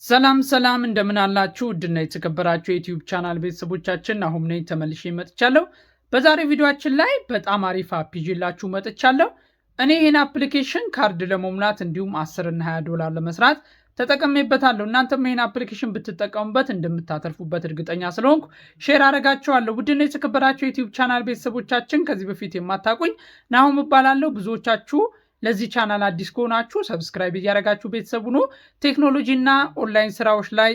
ሰላም እንደምን አላችሁ? ውድና የተከበራችሁ የዩቲዩብ ቻናል ቤተሰቦቻችን አሁን ነኝ ተመልሼ መጥቻለሁ። በዛሬ ቪዲዮአችን ላይ በጣም አሪፍ አፕ ይዤላችሁ መጥቻለሁ። እኔ ይህን አፕሊኬሽን ካርድ ለመሙላት እንዲሁም 10 እና 20 ዶላር ለመስራት ተጠቅሜበታለሁ። እናንተም ይህን አፕሊኬሽን ብትጠቀሙበት እንደምታተርፉበት እርግጠኛ ስለሆንኩ ሼር አደርጋችኋለሁ። ውድና የተከበራችሁ የዩቲዩብ ቻናል ቤተሰቦቻችን ከዚህ በፊት የማታውቁኝ ናሁም እባላለሁ። ብዙዎቻችሁ ለዚህ ቻናል አዲስ ከሆናችሁ ሰብስክራይብ እያደረጋችሁ ቤተሰቡ ነው። ቴክኖሎጂ እና ኦንላይን ስራዎች ላይ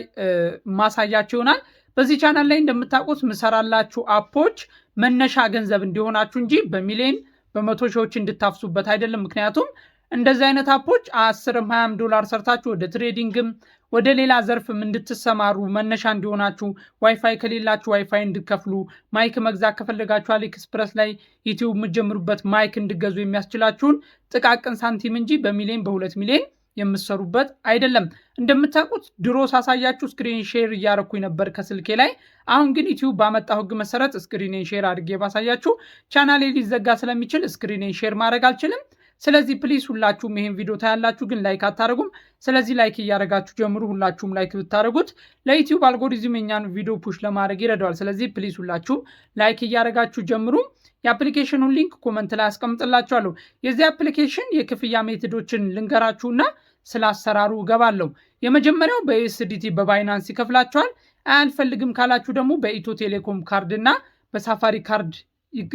ማሳያችሁ ይሆናል። በዚህ ቻናል ላይ እንደምታውቁት ምሰራላችሁ አፖች መነሻ ገንዘብ እንዲሆናችሁ እንጂ በሚሊዮን በመቶ ሺዎች እንድታፍሱበት አይደለም። ምክንያቱም እንደዚህ አይነት አፖች 10 20 ዶላር ሰርታችሁ ወደ ትሬዲንግም ወደ ሌላ ዘርፍም እንድትሰማሩ መነሻ እንዲሆናችሁ፣ ዋይፋይ ከሌላችሁ ዋይፋይ እንድከፍሉ፣ ማይክ መግዛት ከፈለጋችሁ አሊኤክስፕረስ ላይ ዩቲዩብ የምትጀምሩበት ማይክ እንድገዙ የሚያስችላችሁን ጥቃቅን ሳንቲም እንጂ በሚሊዮን በ2 ሚሊዮን የምትሰሩበት አይደለም። እንደምታውቁት ድሮ ሳሳያችሁ ስክሪን ሼር እያረኩኝ ነበር ከስልኬ ላይ። አሁን ግን ዩቲዩብ ባመጣው ህግ መሰረት ስክሪንን ሼር አድርጌ ባሳያችሁ ቻናሌ ሊዘጋ ስለሚችል ስክሪንን ሼር ማድረግ አልችልም። ስለዚህ ፕሊስ ሁላችሁም ይሄን ቪዲዮ ታያላችሁ ግን ላይክ አታደርጉም። ስለዚህ ላይክ እያደረጋችሁ ጀምሩ። ሁላችሁም ላይክ ብታደርጉት ለዩቲዩብ አልጎሪዝም የኛን ቪዲዮ ፑሽ ለማድረግ ይረዳዋል። ስለዚህ ፕሊስ ሁላችሁም ላይክ እያደረጋችሁ ጀምሩ። የአፕሊኬሽኑን ሊንክ ኮመንት ላይ አስቀምጥላችኋለሁ። የዚህ አፕሊኬሽን የክፍያ ሜቶዶችን ልንገራችሁና ስለ አሰራሩ እገባለሁ። የመጀመሪያው በዩኤስዲቲ በባይናንስ ይከፍላችኋል። አልፈልግም ካላችሁ ደግሞ በኢትዮ ቴሌኮም ካርድ እና በሳፋሪ ካርድ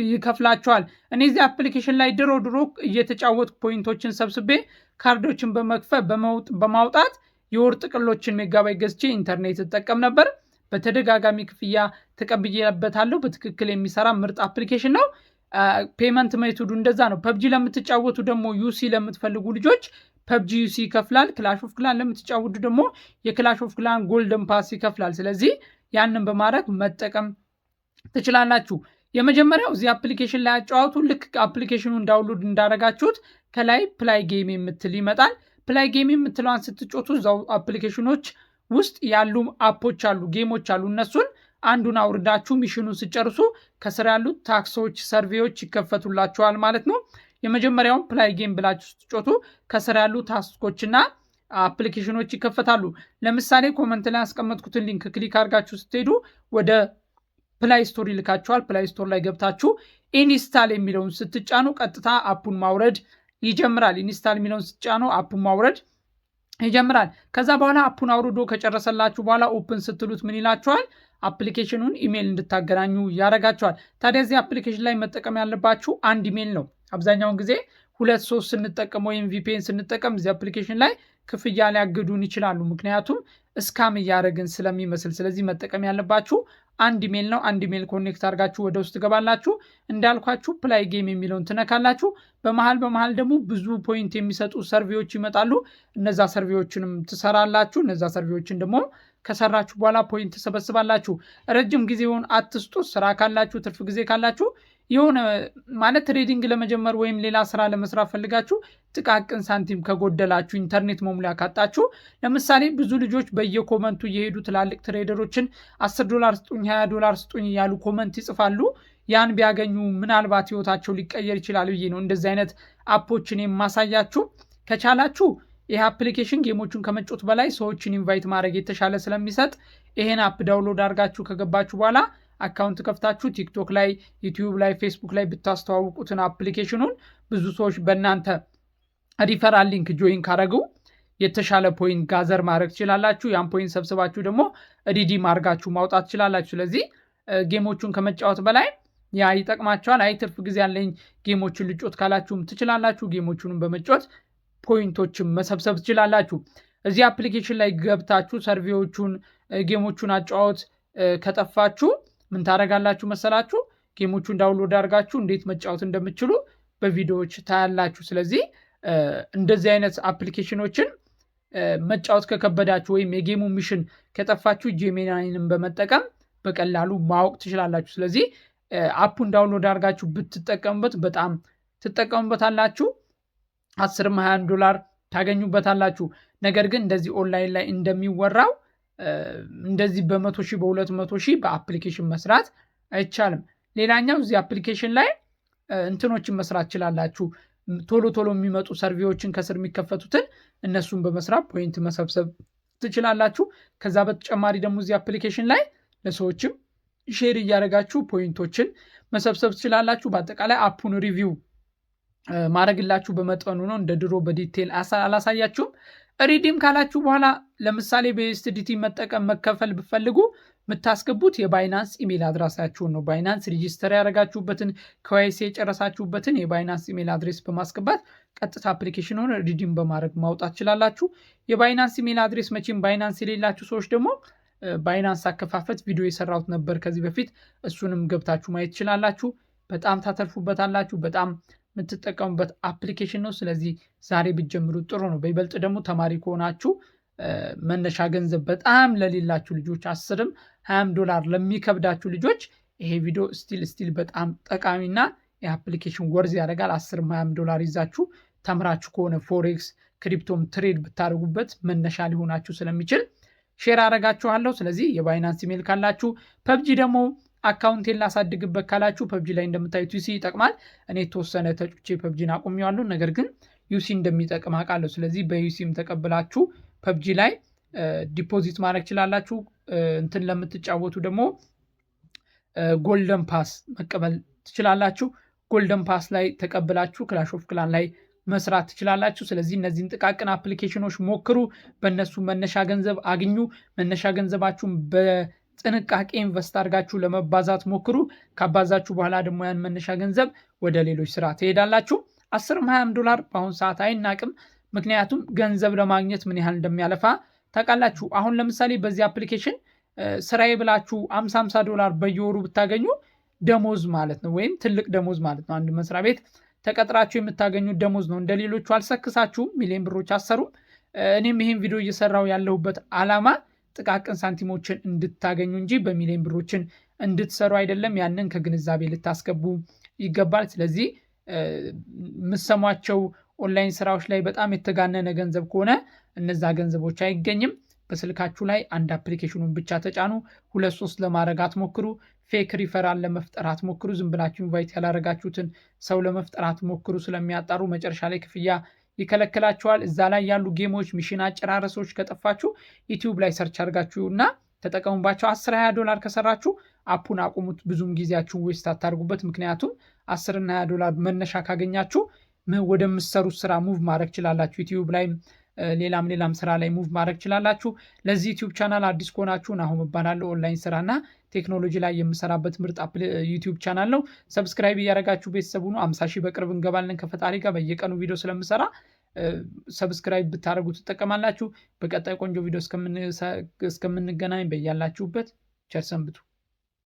ይከፍላቸዋል። እኔ እዚህ አፕሊኬሽን ላይ ድሮ እየተጫወትኩ ፖይንቶችን ሰብስቤ ካርዶችን በማውጣት የወር ጥቅሎችን ሜጋባይት ገዝቼ ኢንተርኔት እጠቀም ነበር። በተደጋጋሚ ክፍያ ተቀብዬበታለሁ። በትክክል የሚሰራ ምርጥ አፕሊኬሽን ነው። ፔመንት ሜቶዱ እንደዛ ነው። ፐብጂ ለምትጫወቱ ደግሞ ዩሲ ለምትፈልጉ ልጆች ፐብጂ ዩሲ ይከፍላል። ክላሽ ኦፍ ክላን ለምትጫወቱ ደግሞ የክላሽ ኦፍ ክላን ጎልደን ፓስ ይከፍላል። ስለዚህ ያንን በማድረግ መጠቀም ትችላላችሁ። የመጀመሪያው እዚህ አፕሊኬሽን ላይ አጫዋቱ ልክ አፕሊኬሽኑን ዳውንሎድ እንዳደረጋችሁት ከላይ ፕላይ ጌም የምትል ይመጣል። ፕላይ ጌም የምትለዋን ስትጮቱ እዛው አፕሊኬሽኖች ውስጥ ያሉ አፖች አሉ፣ ጌሞች አሉ። እነሱን አንዱን አውርዳችሁ ሚሽኑን ስጨርሱ ከስር ያሉት ታክሶች፣ ሰርቬዎች ይከፈቱላችኋል ማለት ነው። የመጀመሪያውን ፕላይ ጌም ብላችሁ ስትጮቱ ከስር ያሉ ታስኮችና አፕሊኬሽኖች ይከፈታሉ። ለምሳሌ ኮመንት ላይ ያስቀመጥኩትን ሊንክ ክሊክ አድርጋችሁ ስትሄዱ ወደ ፕላይ ስቶር ይልካችኋል። ፕላይ ስቶር ላይ ገብታችሁ ኢንስታል የሚለውን ስትጫኑ ቀጥታ አፑን ማውረድ ይጀምራል። ኢንስታል የሚለውን ስትጫኑ አፑን ማውረድ ይጀምራል። ከዛ በኋላ አፑን አውርዶ ከጨረሰላችሁ በኋላ ኦፕን ስትሉት ምን ይላችኋል? አፕሊኬሽኑን ኢሜይል እንድታገናኙ ያደርጋችኋል። ታዲያ እዚህ አፕሊኬሽን ላይ መጠቀም ያለባችሁ አንድ ኢሜይል ነው። አብዛኛውን ጊዜ 2-3 ስንጠቀም ወይም ቪፒኤን ስንጠቀም እዚህ አፕሊኬሽን ላይ ክፍያ ሊያግዱን ይችላሉ። ምክንያቱም እስካም እያደረግን ስለሚመስል። ስለዚህ መጠቀም ያለባችሁ አንድ ኢሜል ነው። አንድ ኢሜል ኮኔክት አድርጋችሁ ወደ ውስጥ ገባላችሁ። እንዳልኳችሁ ፕላይ ጌም የሚለውን ትነካላችሁ። በመሃል ደግሞ ብዙ ፖይንት የሚሰጡ ሰርቬዎች ይመጣሉ። እነዛ ሰርቬዎችንም ትሰራላችሁ። እነዛ ሰርቬዎችን ደግሞ ከሰራችሁ በኋላ ፖይንት ትሰበስባላችሁ። ረጅም ጊዜውን አትስጡ። ስራ ካላችሁ ትርፍ ጊዜ ካላችሁ የሆነ ማለት ትሬዲንግ ለመጀመር ወይም ሌላ ስራ ለመስራት ፈልጋችሁ ጥቃቅን ሳንቲም ከጎደላችሁ ኢንተርኔት መሙሊያ ካጣችሁ፣ ለምሳሌ ብዙ ልጆች በየኮመንቱ እየሄዱ ትላልቅ ትሬደሮችን 10 ዶላር ስጡኝ 20 ዶላር ስጡኝ እያሉ ኮመንት ይጽፋሉ። ያን ቢያገኙ ምናልባት ህይወታቸው ሊቀየር ይችላል ብዬ ነው እንደዚህ አይነት አፖችን የማሳያችሁ። ከቻላችሁ ይህ አፕሊኬሽን ጌሞቹን ከመጮት በላይ ሰዎችን ኢንቫይት ማድረግ የተሻለ ስለሚሰጥ ይሄን አፕ ዳውንሎድ አድርጋችሁ ከገባችሁ በኋላ አካውንት ከፍታችሁ ቲክቶክ ላይ፣ ዩቲዩብ ላይ፣ ፌስቡክ ላይ ብታስተዋውቁትን አፕሊኬሽኑን ብዙ ሰዎች በእናንተ ሪፈራል ሊንክ ጆይን ካረጉ የተሻለ ፖይንት ጋዘር ማድረግ ትችላላችሁ። ያን ፖይንት ሰብስባችሁ ደግሞ ሪዲም አድርጋችሁ ማውጣት ትችላላችሁ። ስለዚህ ጌሞቹን ከመጫወት በላይ ያ ይጠቅማችኋል። አይ ትርፍ ጊዜ ያለኝ ጌሞችን ልጮት ካላችሁም ትችላላችሁ። ጌሞቹንም በመጫወት ፖይንቶችን መሰብሰብ ትችላላችሁ። እዚህ አፕሊኬሽን ላይ ገብታችሁ ሰርቬዎቹን ጌሞቹን አጫወት ከጠፋችሁ ምን ታደርጋላችሁ መሰላችሁ? ጌሞቹን ዳውንሎድ አድርጋችሁ እንዴት መጫወት እንደምትችሉ በቪዲዮዎች ታያላችሁ። ስለዚህ እንደዚህ አይነት አፕሊኬሽኖችን መጫወት ከከበዳችሁ ወይም የጌሙ ሚሽን ከጠፋችሁ ጄሚናይንም በመጠቀም በቀላሉ ማወቅ ትችላላችሁ። ስለዚህ አፑን ዳውንሎድ አድርጋችሁ ብትጠቀሙበት በጣም ትጠቀሙበታላችሁ። 10-20 ዶላር ታገኙበታላችሁ። ነገር ግን እንደዚህ ኦንላይን ላይ እንደሚወራው እንደዚህ በ100 ሺህ በ200 ሺህ በአፕሊኬሽን መስራት አይቻልም። ሌላኛው እዚህ አፕሊኬሽን ላይ እንትኖችን መስራት ትችላላችሁ። ቶሎ የሚመጡ ሰርቬዎችን ከስር የሚከፈቱትን እነሱን በመስራት ፖይንት መሰብሰብ ትችላላችሁ። ከዛ በተጨማሪ ደግሞ እዚህ አፕሊኬሽን ላይ ለሰዎችም ሼር እያደረጋችሁ ፖይንቶችን መሰብሰብ ትችላላችሁ። በአጠቃላይ አፑን ሪቪው ማድረግላችሁ በመጠኑ ነው። እንደ ድሮ በዲቴል አላሳያችሁም። ሪዲም ካላችሁ በኋላ ለምሳሌ በዩኤስዲቲ መጠቀም መከፈል ብፈልጉ የምታስገቡት የባይናንስ ኢሜል አድራሳችሁን ነው። ባይናንስ ሪጂስተር ያደረጋችሁበትን ከዋይሲ የጨረሳችሁበትን የባይናንስ ኢሜል አድሬስ በማስገባት ቀጥታ አፕሊኬሽኑን ሪዲም በማድረግ ማውጣት ትችላላችሁ። የባይናንስ ኢሜል አድሬስ መቼም ባይናንስ የሌላችሁ ሰዎች ደግሞ ባይናንስ አከፋፈት ቪዲዮ የሰራሁት ነበር ከዚህ በፊት፣ እሱንም ገብታችሁ ማየት ትችላላችሁ። በጣም ታተርፉበታላችሁ። በጣም የምትጠቀሙበት አፕሊኬሽን ነው። ስለዚህ ዛሬ ብትጀምሩት ጥሩ ነው። በይበልጥ ደግሞ ተማሪ ከሆናችሁ መነሻ ገንዘብ በጣም ለሌላችሁ ልጆች $10-20 ለሚከብዳችሁ ልጆች ይሄ ቪዲዮ ስቲል በጣም ጠቃሚና የአፕሊኬሽን ወርዝ ያደርጋል። $10-20 ይዛችሁ ተምራችሁ ከሆነ ፎሬክስ ክሪፕቶም ትሬድ ብታደርጉበት መነሻ ሊሆናችሁ ስለሚችል ሼር አረጋችኋለሁ። ስለዚህ የባይናንስ ኢሜል ካላችሁ፣ ፐብጂ ደግሞ አካውንቴን ላሳድግበት ካላችሁ ፐብጂ ላይ እንደምታዩት ዩሲ ይጠቅማል። እኔ የተወሰነ ተጩቼ ፐብጂን አቁሜዋለሁ፣ ነገር ግን ዩሲ እንደሚጠቅም አውቃለሁ። ስለዚህ በዩሲም ተቀብላችሁ ፐብጂ ላይ ዲፖዚት ማድረግ ችላላችሁ። እንትን ለምትጫወቱ ደግሞ ጎልደን ፓስ መቀበል ትችላላችሁ። ጎልደን ፓስ ላይ ተቀብላችሁ ክላሽ ኦፍ ክላን ላይ መስራት ትችላላችሁ። ስለዚህ እነዚህን ጥቃቅን አፕሊኬሽኖች ሞክሩ፣ በእነሱ መነሻ ገንዘብ አግኙ። መነሻ ገንዘባችሁን በጥንቃቄ ኢንቨስት አድርጋችሁ ለመባዛት ሞክሩ። ካባዛችሁ በኋላ ደግሞ ያን መነሻ ገንዘብ ወደ ሌሎች ስራ ትሄዳላችሁ። $10-20 በአሁኑ ሰዓት አይናቅም። ምክንያቱም ገንዘብ ለማግኘት ምን ያህል እንደሚያለፋ ታውቃላችሁ። አሁን ለምሳሌ በዚህ አፕሊኬሽን ስራዬ ብላችሁ $50 በየወሩ ብታገኙ ደሞዝ ማለት ነው፣ ወይም ትልቅ ደሞዝ ማለት ነው። አንድ መስሪያ ቤት ተቀጥራችሁ የምታገኙት ደሞዝ ነው። እንደ ሌሎቹ አልሰክሳችሁም፣ ሚሊዮን ብሮች አሰሩም። እኔም ይህን ቪዲዮ እየሰራው ያለሁበት ዓላማ ጥቃቅን ሳንቲሞችን እንድታገኙ እንጂ በሚሊዮን ብሮችን እንድትሰሩ አይደለም። ያንን ከግንዛቤ ልታስገቡ ይገባል። ስለዚህ የምትሰሟቸው ኦንላይን ስራዎች ላይ በጣም የተጋነነ ገንዘብ ከሆነ እነዛ ገንዘቦች አይገኝም። በስልካችሁ ላይ አንድ አፕሊኬሽኑን ብቻ ተጫኑ። 2-3 ለማድረግ አትሞክሩ። ፌክ ሪፈራል ለመፍጠር አትሞክሩ። ዝም ብላችሁ ኢንቫይት ያላረጋችሁትን ሰው ለመፍጠር አትሞክሩ። ስለሚያጣሩ መጨረሻ ላይ ክፍያ ይከለክላችኋል። እዛ ላይ ያሉ ጌሞች፣ ሚሽን አጨራረሶች ከጠፋችሁ ዩቲዩብ ላይ ሰርች አድርጋችሁ እና ተጠቀሙባቸው። $10-20 ከሰራችሁ አፑን አቁሙት። ብዙም ጊዜያችሁን ዌስት አታርጉበት። ምክንያቱም $10-20 መነሻ ካገኛችሁ ወደምትሰሩት ስራ ሙቭ ማድረግ ችላላችሁ። ዩቲዩብ ላይ ሌላም ስራ ላይ ሙቭ ማድረግ ችላላችሁ። ለዚህ ዩቲዩብ ቻናል አዲስ ከሆናችሁ ናሆም እባላለሁ። ኦንላይን ስራና ቴክኖሎጂ ላይ የምሰራበት ምርጥ ዩቲዩብ ቻናል ነው። ሰብስክራይብ እያደረጋችሁ ቤተሰቡ ነው። 50,000 በቅርብ እንገባለን ከፈጣሪ ጋር። በየቀኑ ቪዲዮ ስለምሰራ ሰብስክራይብ ብታደርጉ ትጠቀማላችሁ። በቀጣይ ቆንጆ ቪዲዮ እስከምንገናኝ በያላችሁበት ቸር ሰንብቱ።